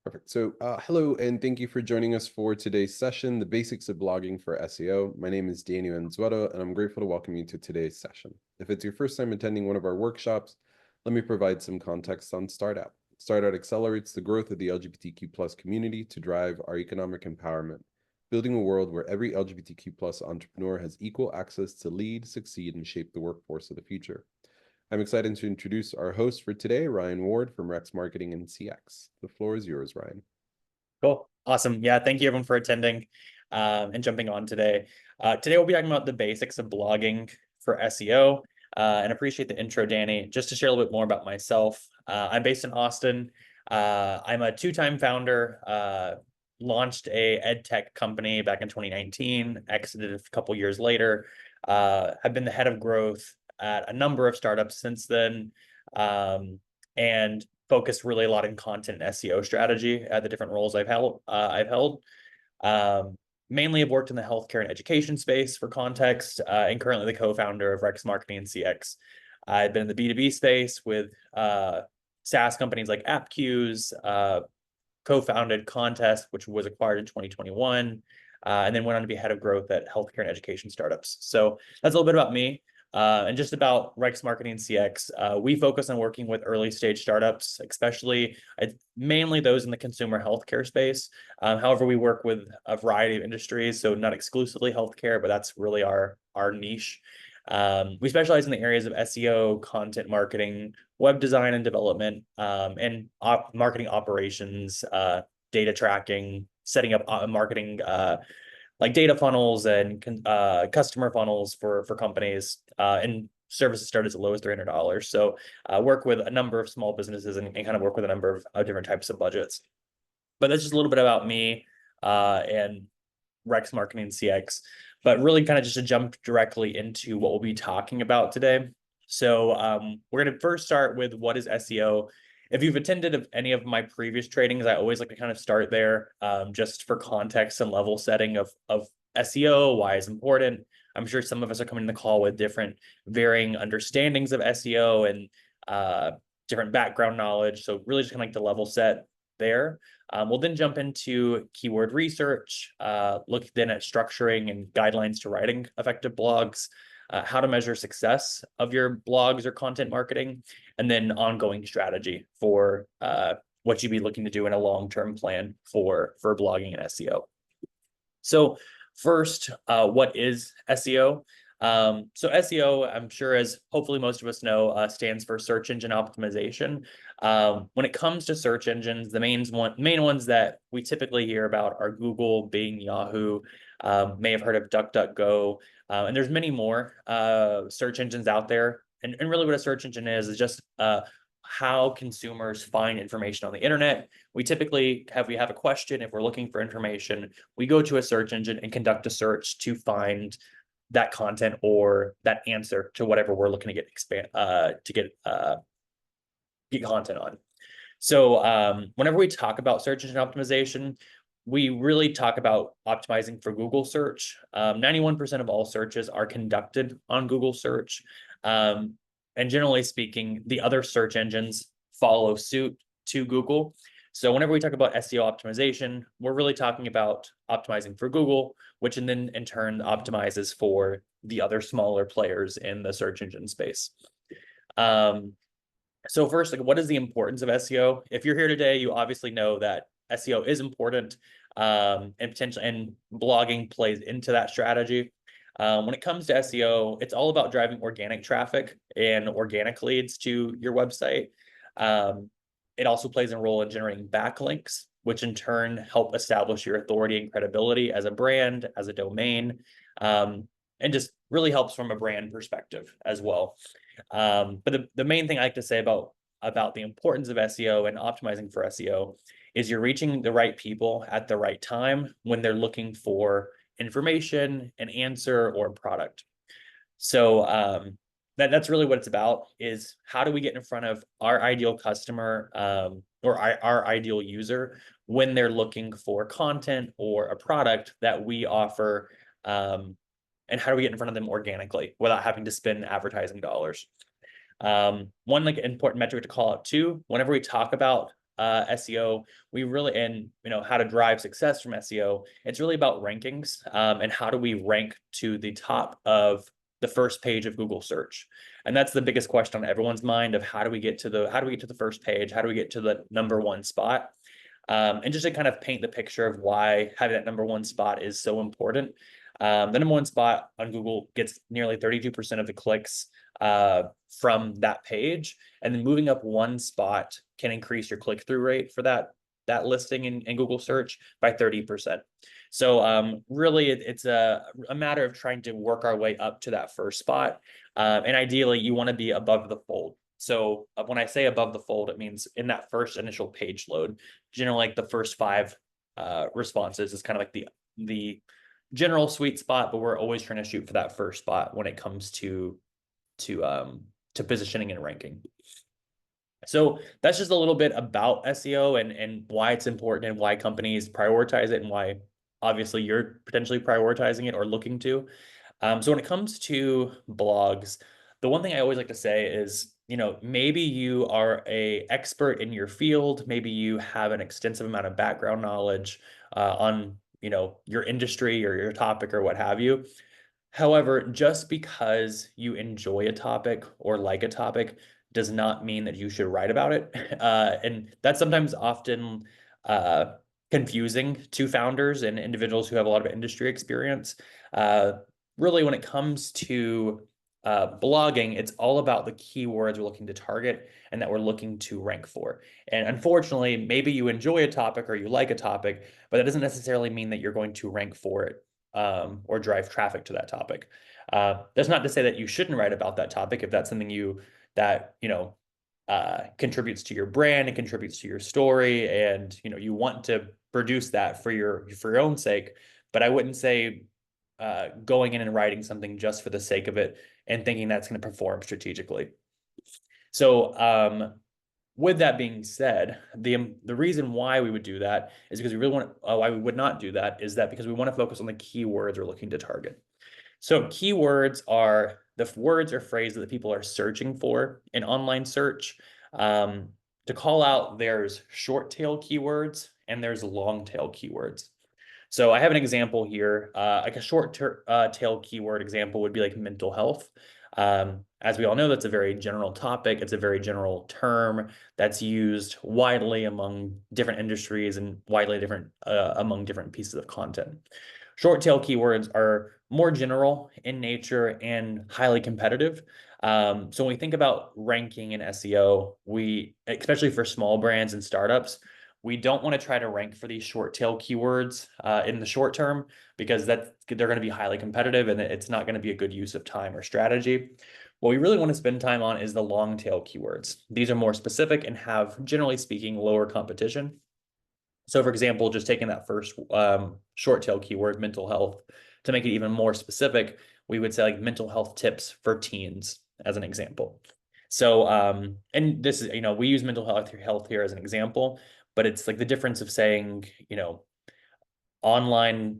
Perfect. So, hello, and thank you for joining us for today's session, The Basics of Blogging for SEO. My name is Daniel Anzueto, and I'm grateful to welcome you to today's session. If it's your first time attending one of our workshops, let me provide some context on Startout. Startout accelerates the growth of the LGBTQ plus community to drive our economic empowerment, building a world where every LGBTQ plus entrepreneur has equal access to lead, succeed, and shape the workforce of the future. I'm excited to introduce our host for today, Ryan Ward from Rex Marketing and CX. The floor is yours, Ryan. Cool. Awesome. Yeah. Thank you everyone for attending and jumping on today. Today we'll be talking about the basics of blogging for SEO and appreciate the intro, Danny. Just to share a little bit more about myself. I'm based in Austin. I'm a two-time founder, launched a ed tech company back in 2019, exited a couple years later. I've been the head of growth at a number of startups since then. And focused really a lot in content and SEO strategy at the different roles I've held. Mainly I've worked in the healthcare and education space for context, and currently the co-founder of Rex Marketing and CX. I've been in the B2B space with SaaS companies like AppQs, co-founded Contest, which was acquired in 2021, and then went on to be head of growth at healthcare and education startups. So that's a little bit about me. And just about Rex Marketing and CX, we focus on working with early stage startups, especially mainly those in the consumer healthcare space. However, we work with a variety of industries, so not exclusively healthcare, but that's really our niche. We specialize in the areas of SEO, content marketing, web design and development, and marketing operations, data tracking, setting up marketing like data funnels and customer funnels for companies, and services start as low as $300. So work with a number of small businesses and kind of work with a number of different types of budgets. But that's just a little bit about me and Rex Marketing CX, but really kind of just to jump directly into what we'll be talking about today. So we're going to first start with what is SEO. If you've attended any of my previous trainings, I always like to kind of start there, just for context and level setting of SEO, why it's important. I'm sure some of us are coming to the call with different varying understandings of SEO and different background knowledge. So really just kind of like to level set there. We'll then jump into keyword research, look then at structuring and guidelines to writing effective blogs, how to measure success of your blogs or content marketing, and then ongoing strategy for what you'd be looking to do in a long-term plan for blogging and SEO. So first, what is SEO? So SEO, I'm sure, as hopefully most of us know, stands for search engine optimization. When it comes to search engines, the main ones that we typically hear about are Google, Bing, Yahoo, may have heard of DuckDuckGo, and there's many more search engines out there. And really what a search engine is just how consumers find information on the internet. We typically have a question. If we're looking for information, we go to a search engine and conduct a search to find that content or that answer to whatever we're looking to get content on. So whenever we talk about search engine optimization, we really talk about optimizing for Google search. 91% of all searches are conducted on Google search. And generally speaking, the other search engines follow suit to Google. So whenever we talk about SEO optimization, we're really talking about optimizing for Google, which then in turn optimizes for the other smaller players in the search engine space. So first, like, what is the importance of SEO? If you're here today, you obviously know that SEO is important, and blogging plays into that strategy. When it comes to SEO, it's all about driving organic traffic and organic leads to your website. It also plays a role in generating backlinks, which in turn help establish your authority and credibility as a brand, as a domain, and just really helps from a brand perspective as well. But the main thing I like to say about the importance of SEO and optimizing for SEO is you're reaching the right people at the right time when they're looking for information, an answer, or a product. So that's really what it's about, is how do we get in front of our ideal customer or our ideal user when they're looking for content or a product that we offer, and how do we get in front of them organically without having to spend advertising dollars. One like important metric to call out too, whenever we talk about SEO, we really, and how to drive success from SEO, it's really about rankings, and how do we rank to the top of the first page of Google search. And that's the biggest question on everyone's mind of how do we get to the first page? How do we get to the #1 spot? And just to kind of paint the picture of why having that #1 spot is so important. The #1 spot on Google gets nearly 32% of the clicks from that page. And then moving up one spot can increase your click-through rate for that listing in Google search by 30%. So really, it's a matter of trying to work our way up to that first spot. And ideally, you want to be above the fold. So when I say above the fold, it means in that first initial page load, generally like the first 5 responses is kind of like the general sweet spot, but we're always trying to shoot for that first spot when it comes to positioning and ranking. So that's just a little bit about SEO and why it's important and why companies prioritize it and why obviously you're potentially prioritizing it or looking to. So when it comes to blogs, the one thing I always like to say is, maybe you are an expert in your field, maybe you have an extensive amount of background knowledge on, your industry or your topic or what have you. However, just because you enjoy a topic or like a topic does not mean that you should write about it. And that's sometimes often confusing to founders and individuals who have a lot of industry experience. Really, when it comes to blogging, it's all about the keywords we're looking to target and that we're looking to rank for. And unfortunately, maybe you enjoy a topic or you like a topic, but that doesn't necessarily mean that you're going to rank for it or drive traffic to that topic. That's not to say that you shouldn't write about that topic if that's something that contributes to your brand and contributes to your story, and you want to produce that for your own sake. But I wouldn't say going in and writing something just for the sake of it and thinking that's going to perform strategically. So with that being said, the reason why we would do that is because we really want why we would not do that is that because we want to focus on the keywords we're looking to target. So keywords are the words or phrases that people are searching for in online search. To call out, there's short tail keywords and there's long tail keywords. So I have an example here, like a short tail keyword example would be like mental health. As we all know, that's a very general topic. It's a very general term that's used widely among different industries and widely different among different pieces of content. Short tail keywords are more general in nature and highly competitive. So when we think about ranking in SEO, especially for small brands and startups, we don't want to try to rank for these short tail keywords in the short term because they're going to be highly competitive and it's not going to be a good use of time or strategy. What we really want to spend time on is the long tail keywords. These are more specific and have, generally speaking, lower competition. So for example, just taking that first short tail keyword, mental health, to make it even more specific, we would say like mental health tips for teens as an example. So, and this is, we use mental health here as an example, but it's like the difference of saying, online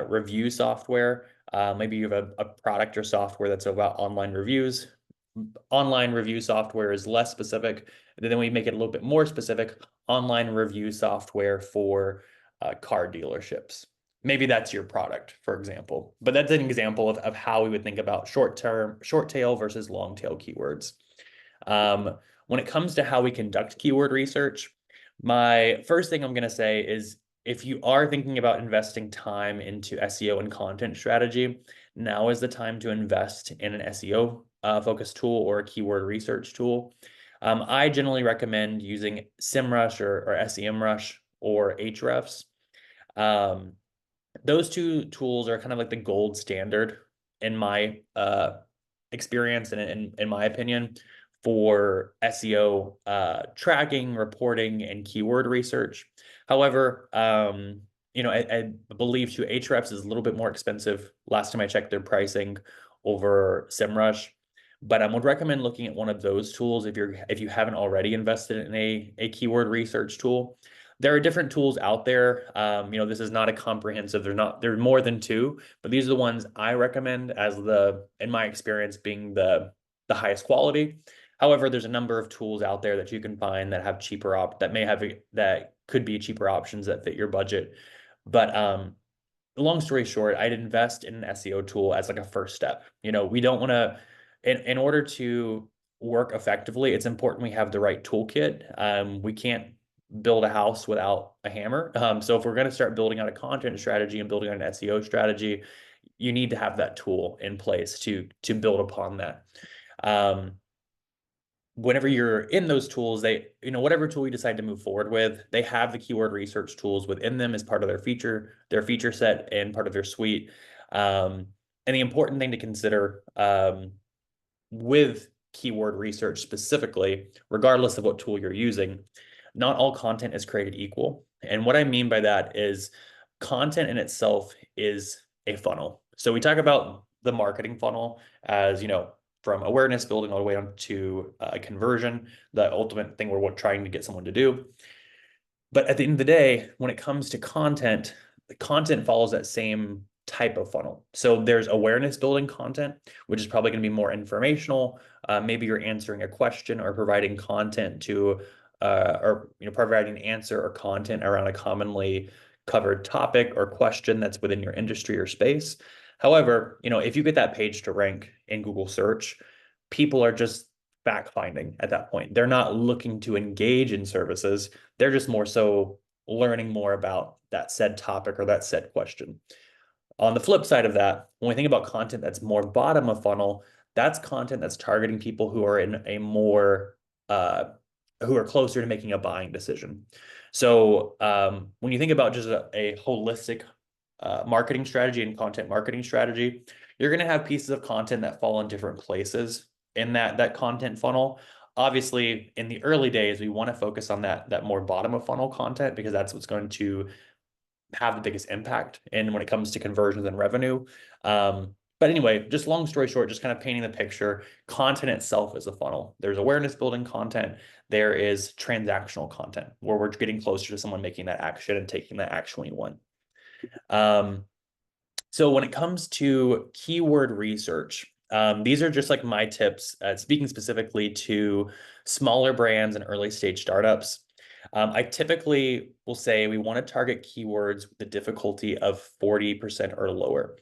review software. Maybe you have a product or software that's about online reviews. Online review software is less specific. And then we make it a little bit more specific. Online review software for car dealerships. Maybe that's your product, for example. But that's an example of how we would think about short tail versus long tail keywords. When it comes to how we conduct keyword research, my first thing I'm going to say is if you are thinking about investing time into SEO and content strategy, now is the time to invest in an SEO focused tool or a keyword research tool. I generally recommend using SEMrush or SEMrush or Ahrefs. Those two tools are kind of like the gold standard in my experience and in my opinion for SEO tracking, reporting, and keyword research. However, I believe too Ahrefs is a little bit more expensive. Last time I checked their pricing over SEMrush, but I would recommend looking at one of those tools if you haven't already invested in a keyword research tool. There are different tools out there. This is not a comprehensive. There are more than two, but these are the ones I recommend as in my experience, being the highest quality. However, there's a number of tools out there that you can find that have that could be cheaper options that fit your budget. But long story short, I'd invest in an SEO tool as like a first step. We don't want to, in order to work effectively, it's important we have the right toolkit. We can't build a house without a hammer. So if we're going to start building out a content strategy and building out an SEO strategy, you need to have that tool in place to build upon that. Whenever you're in those tools, whatever tool you decide to move forward with, they have the keyword research tools within them as part of their feature set and part of their suite. And the important thing to consider with keyword research specifically, regardless of what tool you're using, not all content is created equal. And what I mean by that is content in itself is a funnel. So we talk about the marketing funnel as, from awareness building all the way on to conversion, the ultimate thing we're trying to get someone to do. But at the end of the day, when it comes to content, the content follows that same type of funnel. So there's awareness building content, which is probably going to be more informational. Maybe you're answering a question or providing content to, providing an answer or content around a commonly covered topic or question that's within your industry or space. However, if you get that page to rank in Google search, people are just fact finding at that point. They're not looking to engage in services. They're just more so learning more about that said topic or that said question. On the flip side of that, when we think about content that's more bottom of funnel, that's content that's targeting people who are in a more who are closer to making a buying decision. So when you think about just a holistic marketing strategy and content marketing strategy, you're going to have pieces of content that fall in different places in that content funnel. Obviously, in the early days, we want to focus on that more bottom of funnel content because that's what's going to have the biggest impact and when it comes to conversions and revenue. But anyway, just long story short, just kind of painting the picture, content itself is a funnel. There's awareness building content. There is transactional content where we're getting closer to someone making that action and taking that action we want. So when it comes to keyword research, these are just like my tips, speaking specifically to smaller brands and early stage startups. I typically will say we want to target keywords with the difficulty of 40% or lower.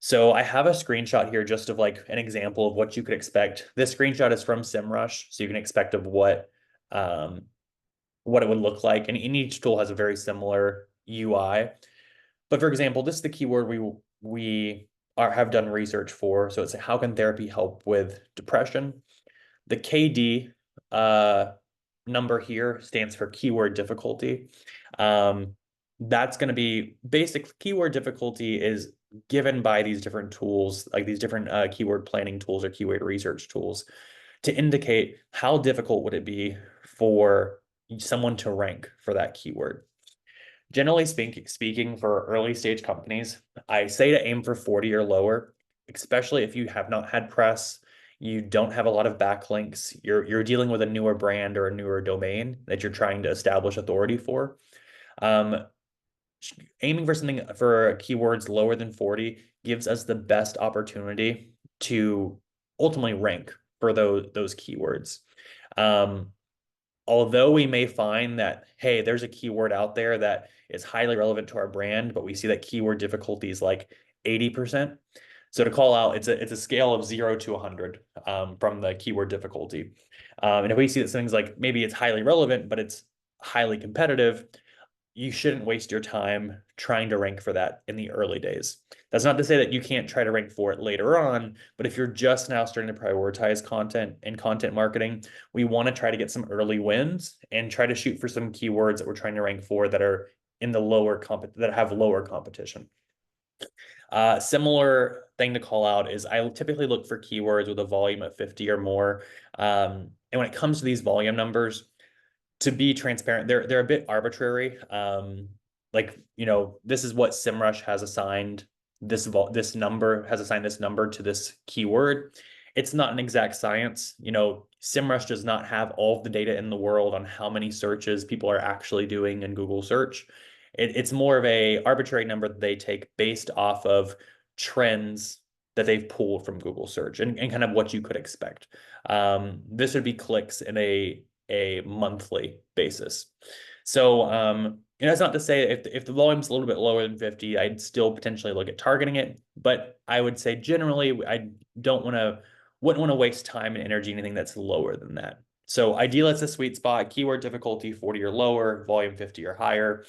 So I have a screenshot here just of like an example of what you could expect. This screenshot is from SEMrush, so you can expect of what it would look like. And each tool has a very similar UI. But for example, this is the keyword we have done research for. So it's how can therapy help with depression? The KD number here stands for keyword difficulty. That's going to be basic keyword difficulty is given by these different tools, like these different keyword planning tools or keyword research tools to indicate how difficult would it be for someone to rank for that keyword. Generally speaking, for early stage companies, I say to aim for 40 or lower, especially if you have not had press, you don't have a lot of backlinks, you're dealing with a newer brand or a newer domain that you're trying to establish authority for. Aiming for something for keywords lower than 40 gives us the best opportunity to ultimately rank for those keywords. Although we may find that, hey, there's a keyword out there that is highly relevant to our brand, but we see that keyword difficulty is like 80%. So to call out, it's a scale of 0 to 100 from the keyword difficulty. And if we see that something's like maybe it's highly relevant, but it's highly competitive, you shouldn't waste your time trying to rank for that in the early days. That's not to say that you can't try to rank for it later on, but if you're just now starting to prioritize content and content marketing, we want to try to get some early wins and try to shoot for some keywords that we're trying to rank for that are in the that have lower competition. Similar thing to call out is I typically look for keywords with a volume of 50 or more. And when it comes to these volume numbers, to be transparent, they're a bit arbitrary. This is what SEMrush has assigned this number to this keyword. It's not an exact science. SEMrush does not have all of the data in the world on how many searches people are actually doing in Google search. It's more of a arbitrary number that they take based off of trends that they've pulled from Google search and kind of what you could expect. This would be clicks in a monthly basis. So, that's not to say if the volume's a little bit lower than 50, I'd still potentially look at targeting it. But I would say generally, I don't want to, wouldn't want to waste time and energy anything that's lower than that. So ideally, it's a sweet spot, keyword difficulty 40 or lower, volume 50 or higher.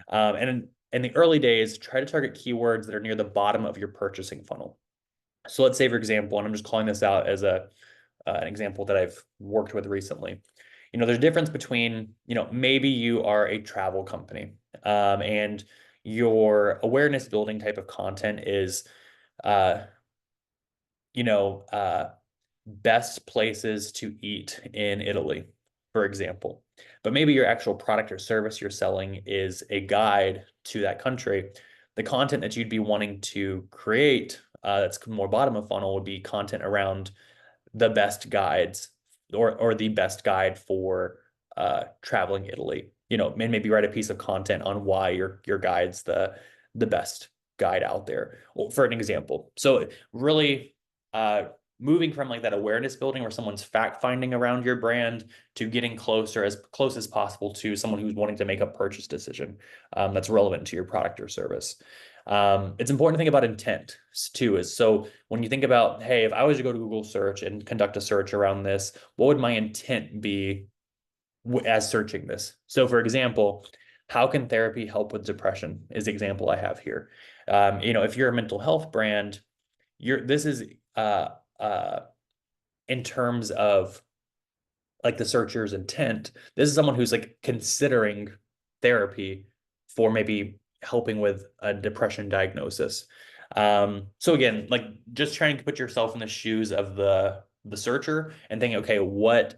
And in the early days, try to target keywords that are near the bottom of your purchasing funnel. So let's say, for example, and I'm just calling this out as an example that I've worked with recently. There's a difference between, maybe you are a travel company, and your awareness building type of content is, uh, you know, uh, best places to eat in Italy, for example. But maybe your actual product or service you're selling is a guide to that country. The content that you'd be wanting to create, that's more bottom of funnel, would be content around the best guides, or the best guide for traveling Italy. And maybe write a piece of content on why your guide's the best guide out there, well, for an example. So really, moving from like that awareness building where someone's fact finding around your brand to getting closer, as close as possible, to someone who's wanting to make a purchase decision that's relevant to your product or service. It's important to think about intent too. Is so when you think about, hey, if I was to go to Google search and conduct a search around this, what would my intent be as searching this? So for example, how can therapy help with depression is the example I have here. If you're a mental health brand, this is uh, in terms of like the searcher's intent. This is someone who's like considering therapy for maybe helping with a depression diagnosis. So again, like just trying to put yourself in the shoes of the searcher and thinking, okay, what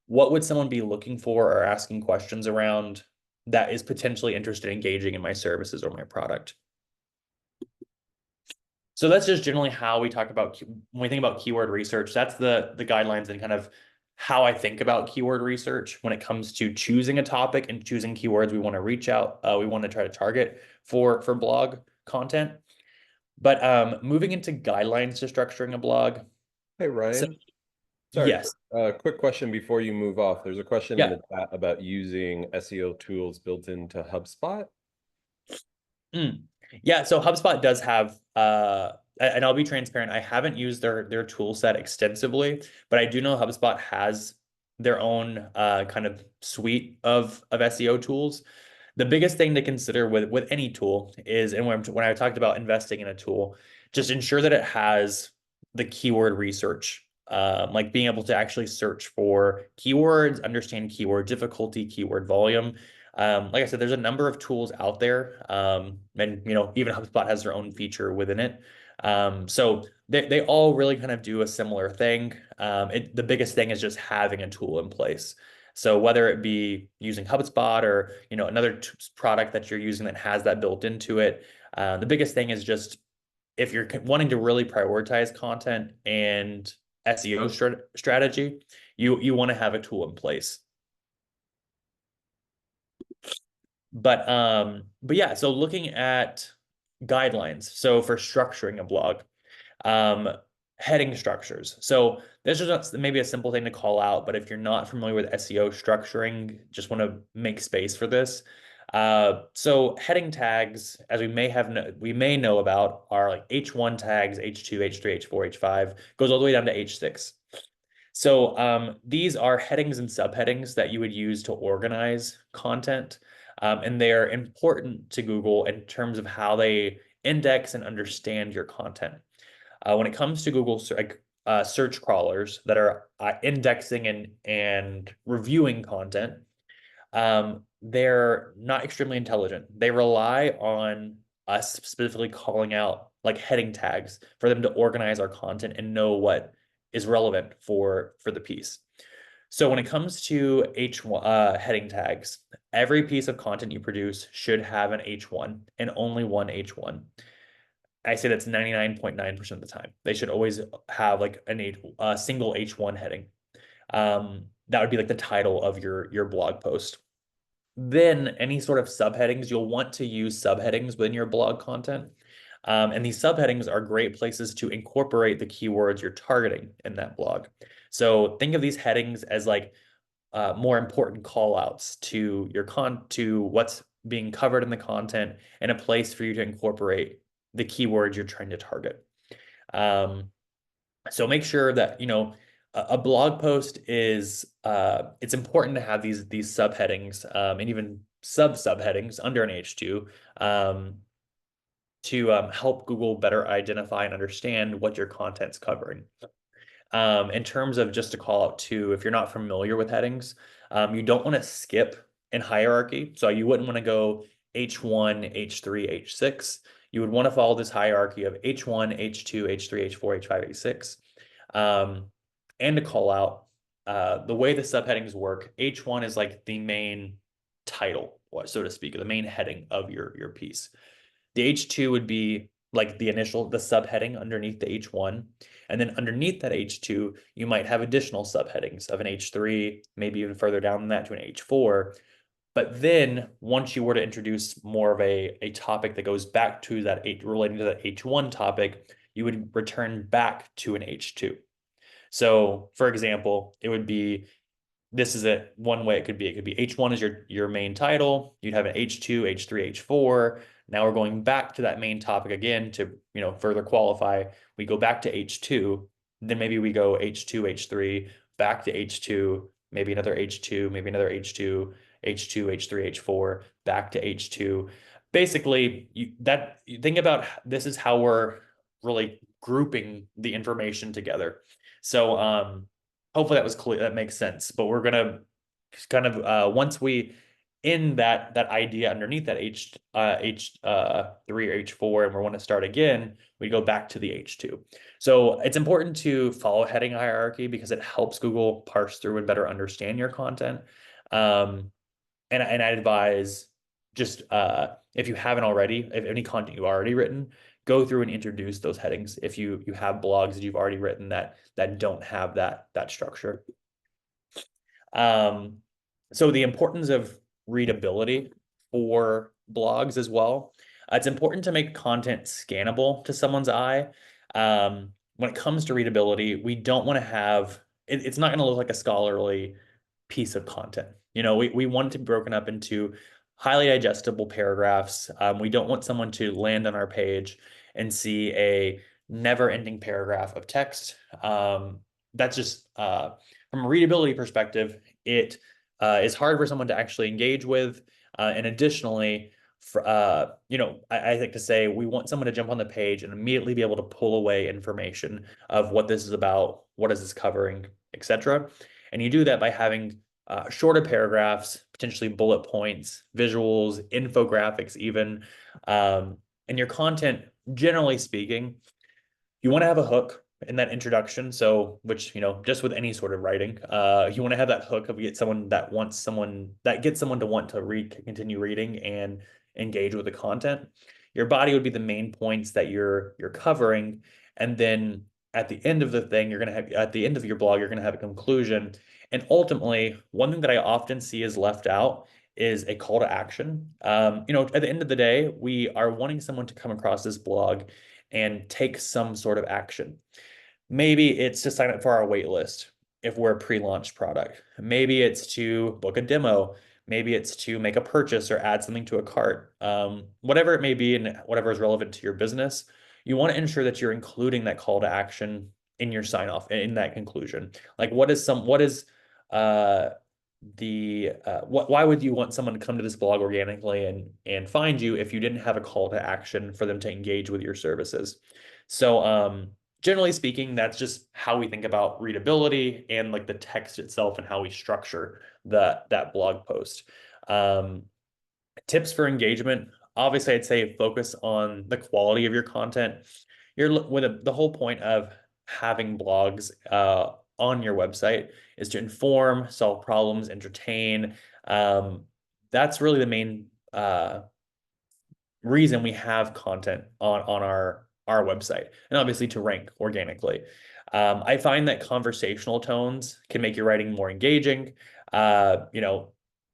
would someone be looking for or asking questions around that is potentially interested in engaging in my services or my product? So that's just generally how we talk about when we think about keyword research. That's the guidelines and kind of how I think about keyword research when it comes to choosing a topic and choosing keywords we want to reach out. We want to try to target for blog content. But moving into guidelines to structuring a blog. Hey, So Ryan. Sorry, yes, quick question before you move off. There's a question in yeah. the chat about using SEO tools built into HubSpot. Mm. Yeah, so HubSpot does have and I'll be transparent, I haven't used their tool set extensively, but I do know HubSpot has their own kind of suite of SEO tools. The biggest thing to consider with any tool is, and when I talked about investing in a tool, just ensure that it has the keyword research, like being able to actually search for keywords, understand keyword difficulty, keyword volume. Like I said, there's a number of tools out there, and even HubSpot has their own feature within it. So they all really kind of do a similar thing. The biggest thing is just having a tool in place. So whether it be using HubSpot or another product that you're using that has that built into it, the biggest thing is just if you're wanting to really prioritize content and SEO strategy, you want to have a tool in place. But yeah, so looking at guidelines. So for structuring a blog, um, heading structures. So this is maybe a simple thing to call out, but if you're not familiar with SEO structuring, just want to make space for this. So heading tags, as we may know about, are like H1 tags, H2, H3, H4, H5, goes all the way down to H6. So these are headings and subheadings that you would use to organize content. And they're important to Google in terms of how they index and understand your content. When it comes to Google search crawlers that are indexing and reviewing content, they're not extremely intelligent. They rely on us specifically calling out like heading tags for them to organize our content and know what is relevant for the piece. So when it comes to H1 heading tags, every piece of content you produce should have an H1 and only one H1. I say that's 99.9% of the time. They should always have like a single H1 heading. That would be like the title of your blog post. Then any sort of subheadings, you'll want to use subheadings within your blog content. And these subheadings are great places to incorporate the keywords you're targeting in that blog. So think of these headings as like more important call outs to to what's being covered in the content, and a place for you to incorporate the keywords you're trying to target. So make sure that, a blog post is, it's important to have these subheadings, and even subheadings under an H2, um, to help Google better identify and understand what your content's covering. In terms of, just to call out too, if you're not familiar with headings, you don't want to skip in hierarchy. So you wouldn't want to go H1, H3, H6. You would want to follow this hierarchy of H1, H2, H3, H4, H5, H6. And to call out, the way the subheadings work, H1 is like the main title, so to speak, the main heading of your piece. The H2 would be like the subheading underneath the H1. And then underneath that H2, you might have additional subheadings of an H3, maybe even further down than that to an H4. But then once you were to introduce more of a topic that goes back to that relating to that H1 topic, you would return back to an H2. So for example, it would be, this is one way it could be. It could be H1 is your main title. You'd have an H2, H3, H4. Now we're going back to that main topic again to, further qualify. We go back to H2, then maybe we go H2, H3, back to H2, maybe another H2, maybe another H2, H2, H3, H4, back to H2. Basically, you think about, this is how we're really grouping the information together. So hopefully that was clear, that makes sense. But we're gonna kind of, once we in that idea underneath that H3 or H4, and we want to start again, we go back to the H2. So it's important to follow heading hierarchy because it helps Google parse through and better understand your content. And I advise, just if you haven't already, if any content you've already written, go through and introduce those headings. If you have blogs that you've already written that don't have that structure. So the importance of readability for blogs as well. It's important to make content scannable to someone's eye. When it comes to readability, we don't want to have it's not going to look like a scholarly piece of content. We want it to be broken up into highly digestible paragraphs. We don't want someone to land on our page and see a never-ending paragraph of text. That's just, from a readability perspective, it is hard for someone to actually engage with. And additionally, I like to say we want someone to jump on the page and immediately be able to pull away information of what this is about, what is this covering, etc. And you do that by having shorter paragraphs, potentially bullet points, visuals, infographics even. And your content, generally speaking, you want to have a hook in that introduction. So, which, just with any sort of writing, you want to have that hook of gets someone to want to continue reading and engage with the content. Your body would be the main points that you're covering. And then at the end of the thing, at the end of your blog, you're going to have a conclusion. And ultimately, one thing that I often see is left out is a call to action. At the end of the day, we are wanting someone to come across this blog and take some sort of action. Maybe it's to sign up for our wait list if we're a pre-launch product. Maybe it's to book a demo. Maybe it's to make a purchase or add something to a cart. Whatever it may be and whatever is relevant to your business, you want to ensure that you're including that call to action in your sign off, in that conclusion. Like why would you want someone to come to this blog organically and find you if you didn't have a call to action for them to engage with your services? So generally speaking, that's just how we think about readability and like the text itself and how we structure that blog post. Tips for engagement. Obviously, I'd say focus on the quality of your content. The whole point of having blogs on your website is to inform, solve problems, entertain. That's really the main reason we have content on our website, and obviously to rank organically. I find that conversational tones can make your writing more engaging.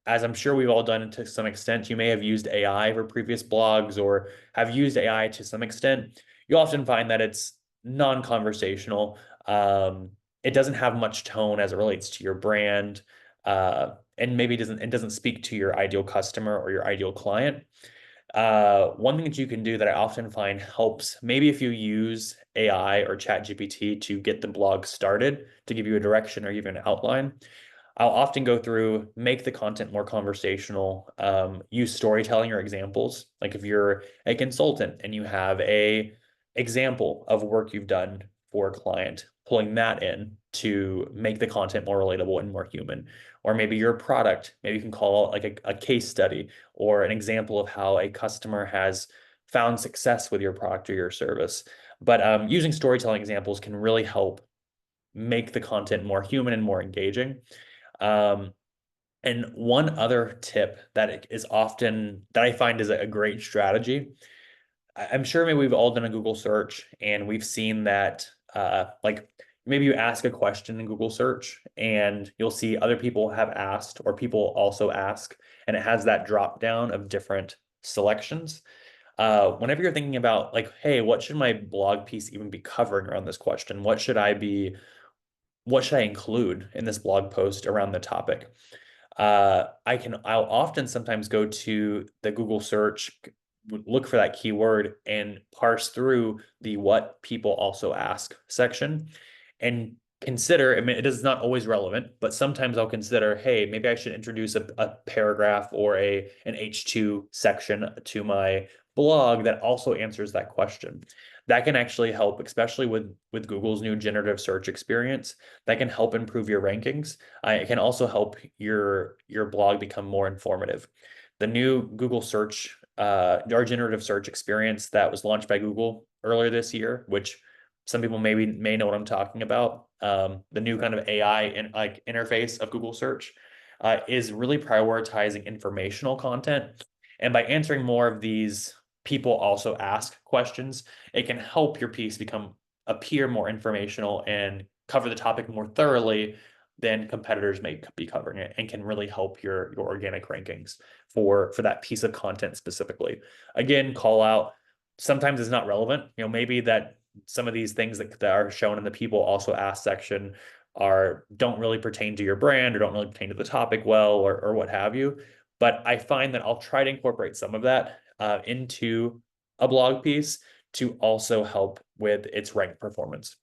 as I'm sure we've all done to some extent, you may have used AI for previous blogs or have used AI to some extent. You often find that it's non-conversational. It doesn't have much tone as it relates to your brand, and maybe it doesn't speak to your ideal customer or your ideal client. One thing that you can do that I often find helps, maybe if you use AI or ChatGPT to get the blog started, to give you a direction or even an outline, I'll often go through, make the content more conversational, use storytelling or examples. Like if you're a consultant and you have a example of work you've done for a client, pulling that in to make the content more relatable and more human. Or maybe your product, maybe you can call it like a case study or an example of how a customer has found success with your product or your service. But using storytelling examples can really help make the content more human and more engaging. Um, and one other tip that is often that I find is a great strategy. I'm sure maybe we've all done a Google search and we've seen that like maybe you ask a question in Google search and you'll see other people have asked or people also ask, and it has that drop down of different selections. Whenever you're thinking about like, hey, what should my blog piece even be covering around this question? What should I include in this blog post around the topic? I'll often sometimes go to the Google search, look for that keyword and parse through the what people also ask section and consider, I mean, it is not always relevant, but sometimes I'll consider, hey, maybe I should introduce a paragraph or an H2 section to my blog that also answers that question. That can actually help, especially with Google's new generative search experience. That can help improve your rankings. It can also help your blog become more informative. The new Google search, our generative search experience that was launched by Google earlier this year, which some people may know what I'm talking about. The new kind of AI like interface of Google search is really prioritizing informational content. And by answering more of these people also ask questions, it can help your piece appear more informational and cover the topic more thoroughly than competitors may be covering it, and can really help your organic rankings for that piece of content specifically. Again, call out sometimes it's not relevant. Maybe that some of these things that are shown in the people also ask section don't really pertain to your brand or don't really pertain to the topic well, or what have you. But I find that I'll try to incorporate some of that into a blog piece to also help with its rank performance.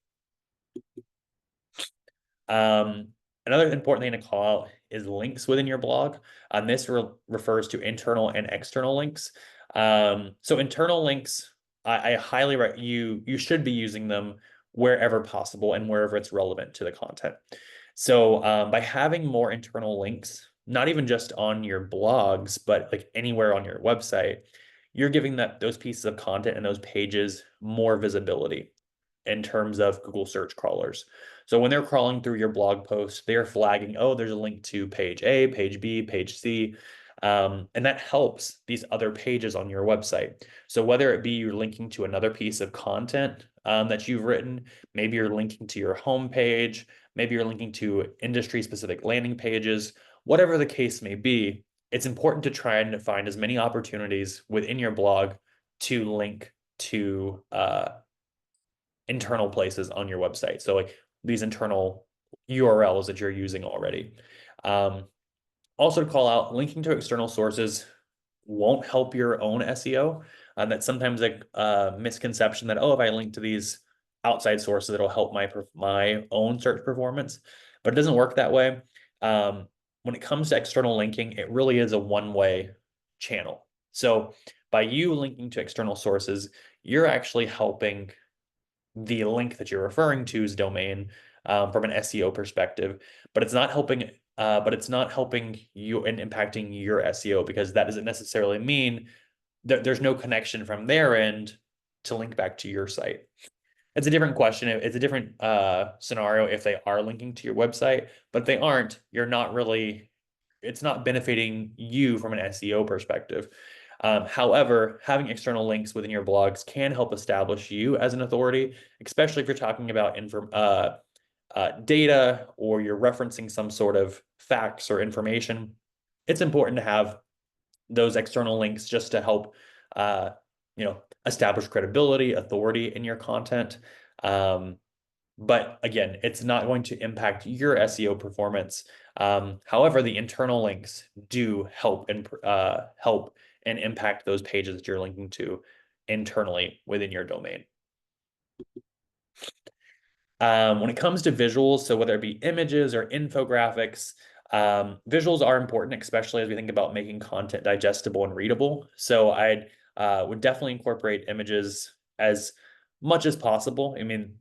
Another important thing to call out is links within your blog. This refers to internal and external links. So internal links, I highly you should be using them wherever possible and wherever it's relevant to the content. So by having more internal links, not even just on your blogs, but like anywhere on your website, you're giving those pieces of content and those pages more visibility in terms of Google search crawlers. So when they're crawling through your blog post, they're flagging, oh, there's a link to page A, page B, page C. And that helps these other pages on your website. So whether it be you're linking to another piece of content that you've written, maybe you're linking to your homepage, maybe you're linking to industry-specific landing pages, whatever the case may be, it's important to try and find as many opportunities within your blog to link to internal places on your website. So like these internal URLs that you're using already. Also to call out, linking to external sources won't help your own SEO. That's sometimes a misconception that, oh, if I link to these outside sources, it'll help my own search performance, but it doesn't work that way. When it comes to external linking, it really is a one-way channel. So by you linking to external sources, you're actually helping the link that you're referring to's domain from an SEO perspective, but it's not helping. But it's not helping you and impacting your SEO, because that doesn't necessarily mean that there's no connection from their end to link back to your site. It's a different question. It's a different scenario if they are linking to your website, but if they aren't, it's not benefiting you from an SEO perspective. However, having external links within your blogs can help establish you as an authority, especially if you're talking about data or you're referencing some sort of facts or information. it's important to have those external links just to help, establish credibility, authority in your content. But again, it's not going to impact your SEO performance. However, the internal links do help and impact those pages that you're linking to internally within your domain. When it comes to visuals, so whether it be images or infographics, visuals are important, especially as we think about making content digestible and readable. So I would definitely incorporate images as much as possible. I mean,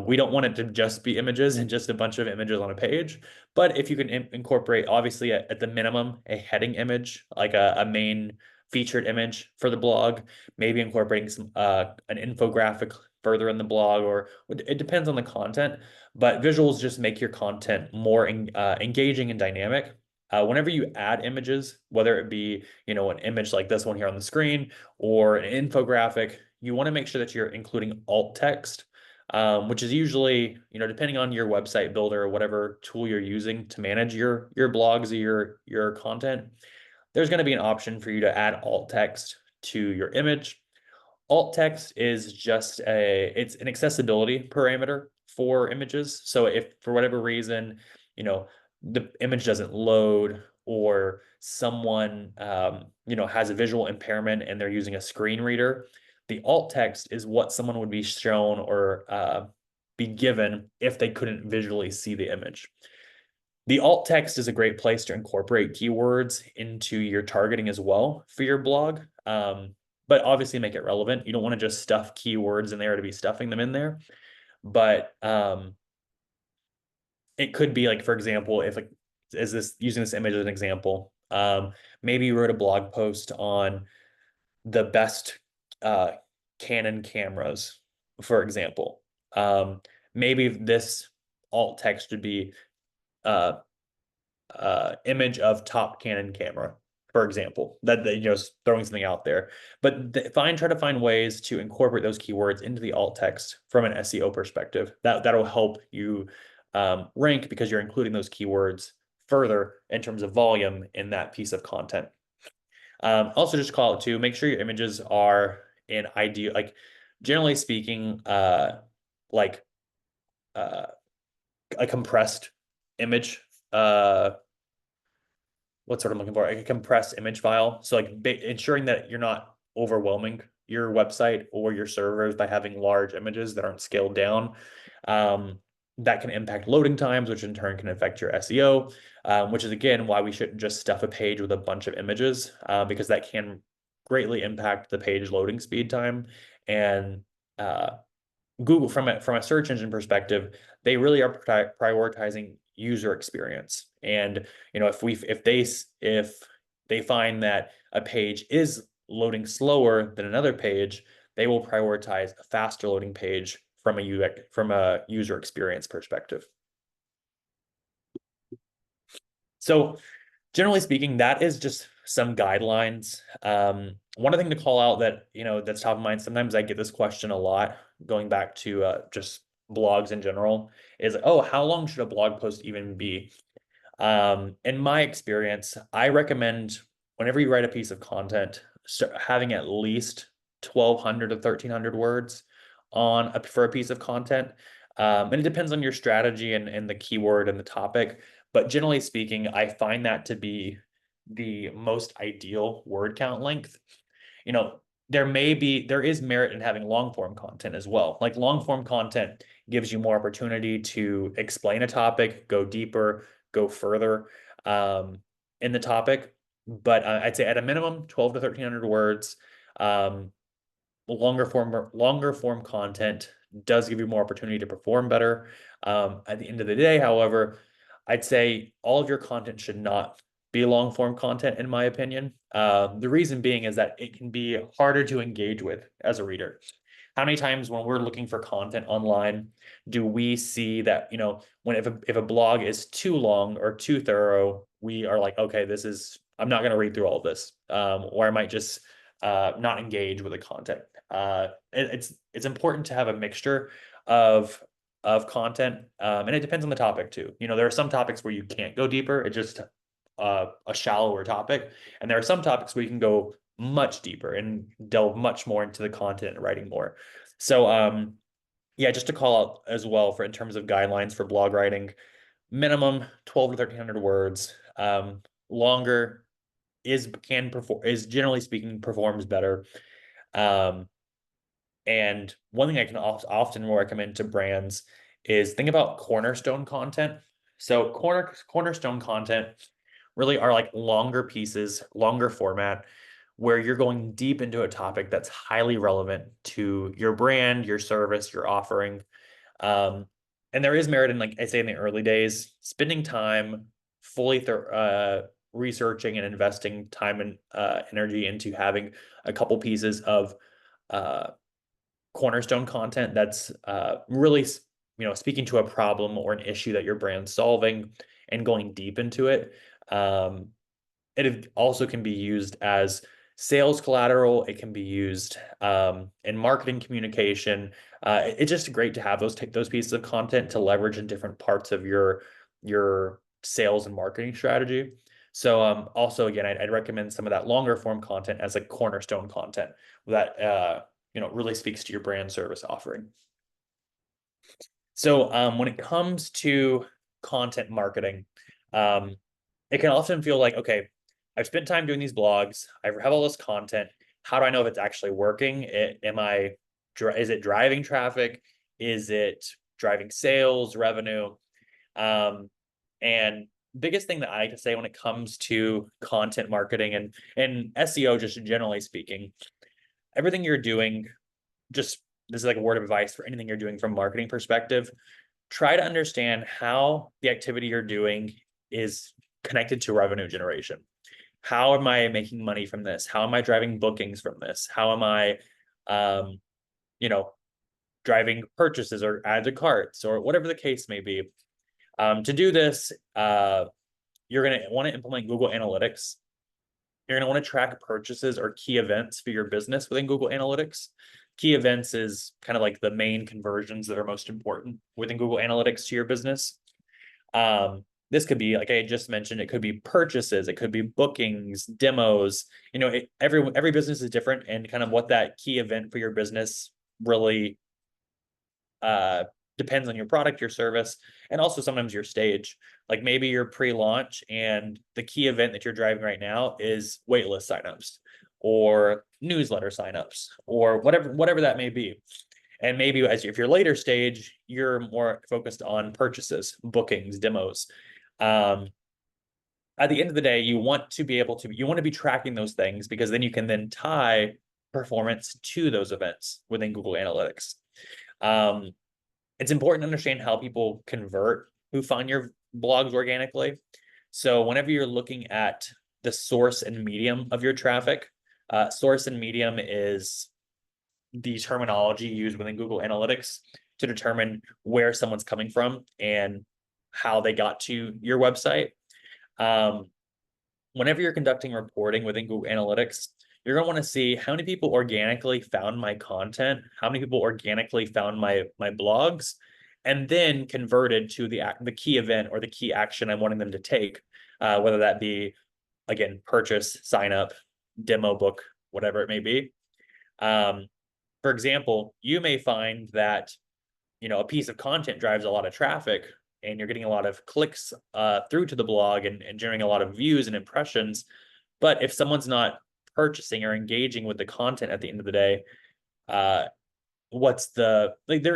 we don't want it to just be images and just a bunch of images on a page. But if you can incorporate, obviously, at the minimum, a heading image, like a main featured image for the blog, maybe incorporating an infographic further in the blog, or it depends on the content, but visuals just make your content more engaging and dynamic. Whenever you add images, whether it be, an image like this one here on the screen or an infographic, you want to make sure that you're including alt text, which is usually, depending on your website builder or whatever tool you're using to manage your blogs or your content, there's going to be an option for you to add alt text to your image. Alt text is just it's an accessibility parameter for images. So if for whatever reason, the image doesn't load, or someone, has a visual impairment and they're using a screen reader, the alt text is what someone would be shown or be given if they couldn't visually see the image. The alt text is a great place to incorporate keywords into your targeting as well for your blog. But obviously make it relevant. You don't want to just stuff keywords in there to be stuffing them in there. But it could be like, for example, if using this image as an example, maybe you wrote a blog post on the best Canon cameras, for example. Maybe this alt text would be image of top Canon camera, for example, that throwing something out there. But try to find ways to incorporate those keywords into the alt text from an SEO perspective. That'll help you rank, because you're including those keywords further in terms of volume in that piece of content. Also, just call it too, make sure your images are in ideal, like generally speaking, like a compressed image, what's what I'm looking for, like a compressed image file. So like ensuring that you're not overwhelming your website or your servers by having large images that aren't scaled down. That can impact loading times, which in turn can affect your SEO, which is again why we shouldn't just stuff a page with a bunch of images, because that can greatly impact the page loading speed time. And Google, from a search engine perspective, they really are prioritizing user experience. And if they find that a page is loading slower than another page, they will prioritize a faster loading page from a user experience perspective. So generally speaking, that is just some guidelines. One thing to call out that, that's top of mind, sometimes I get this question a lot, going back to just blogs in general, is, oh, how long should a blog post even be? In my experience, I recommend whenever you write a piece of content, having at least 1,200 to 1,300 words for a piece of content. And it depends on your strategy and the keyword and the topic. But generally speaking, I find that to be the most ideal word count length. There is merit in having long form content as well. Like long form content gives you more opportunity to explain a topic, go deeper, go further in the topic. But I'd say at a minimum, 12 to 1,300 words. Longer form content does give you more opportunity to perform better. At the end of the day, however, I'd say all of your content should not be long form content, in my opinion. The reason being is that it can be harder to engage with as a reader. How many times when we're looking for content online do we see that, if a blog is too long or too thorough, we are like, okay, I'm not going to read through all of this, or I might just not engage with the content. It's important to have a mixture of content, and it depends on the topic too. There are some topics where you can't go deeper. It just a shallower topic. And there are some topics where you can go much deeper and delve much more into the content and writing more. So yeah, just to call out as well for in terms of guidelines for blog writing, minimum 12 to 1300 words. Longer is generally speaking performs better. Um, and one thing I can often recommend to brands is think about cornerstone content. So cornerstone content really are like longer pieces, longer format, where you're going deep into a topic that's highly relevant to your brand, your service, your offering. Um, and there is merit in, like I say, in the early days, spending time fully researching and investing time and energy into having a couple pieces of uh, cornerstone content that's really, speaking to a problem or an issue that your brand's solving and going deep into it. It also can be used as sales collateral. It can be used in marketing communication. It's just great to have those pieces of content to leverage in different parts of your sales and marketing strategy. So also, again, I'd recommend some of that longer form content as like cornerstone content that really speaks to your brand service offering. So when it comes to content marketing, it can often feel like, okay, I've spent time doing these blogs. I have all this content. How do I know if it's actually working? Is it driving traffic? Is it driving sales, revenue? And biggest thing that I can say when it comes to content marketing and SEO, just generally speaking, everything you're doing, just this is like a word of advice for anything you're doing from a marketing perspective. Try to understand how the activity you're doing is connected to revenue generation. How am I making money from this? How am I driving bookings from this? How am I, um, driving purchases or add to carts or whatever the case may be? To do this, you're going to want to implement Google Analytics. You're going to want to track purchases or key events for your business within Google Analytics. Key events is kind of like the main conversions that are most important within Google Analytics to your business. This could be, like I just mentioned, it could be purchases, it could be bookings, demos. Every business is different, and kind of what that key event for your business really depends on your product, your service, and also sometimes your stage. Like maybe you're pre-launch and the key event that you're driving right now is waitlist signups or newsletter signups or whatever that may be. And maybe if you're later stage, you're more focused on purchases, bookings, demos. At the end of the day, you want to be tracking those things, because then you can then tie performance to those events within Google Analytics. It's important to understand how people convert who find your blogs organically. So whenever you're looking at the source and medium of your traffic, source and medium is the terminology used within Google Analytics to determine where someone's coming from and how they got to your website. Whenever you're conducting reporting within Google Analytics, you're going to want to see how many people organically found my content, how many people organically found my blogs, and then converted to the key event or the key action I'm wanting them to take, whether that be, again, purchase, sign up, demo book, whatever it may be. For example, you may find that a piece of content drives a lot of traffic and you're getting a lot of clicks through to the blog and generating a lot of views and impressions. But if someone's not purchasing or engaging with the content at the end of the day, there